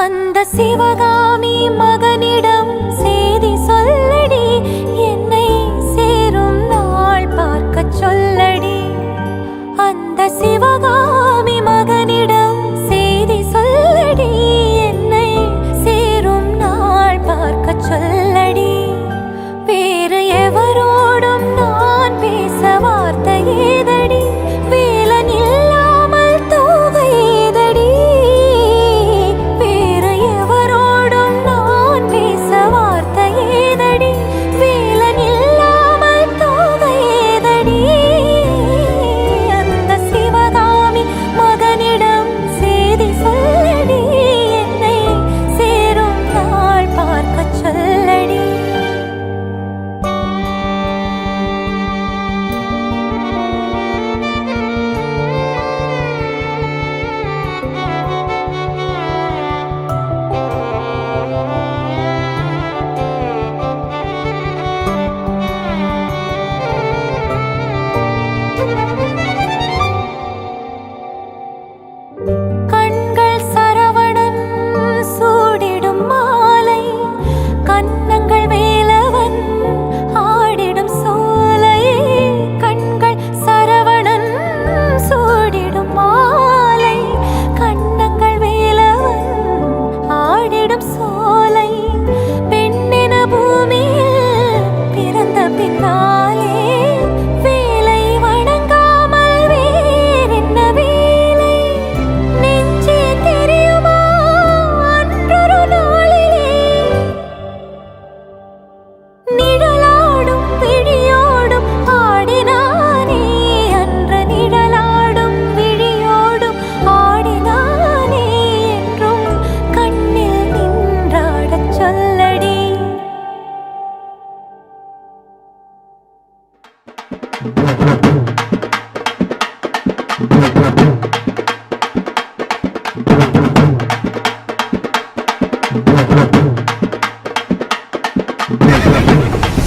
அந்த சிவகாமி மகனிடம் செய்தி சொல்லடி, என்னை சேரும் நாள் பார்க்க சொல்லடி. அந்த சிவகாமி மகனிடம் செய்தி சொல்லடி, என்னை சேரும் நாள் பார்க்க சொல்லடி. வேறு எவரோடும் நான் பேச வார்த்தை ஏதடி, வேலன் இல்லாமல் தோகை ஏதடி. சொல்லடி.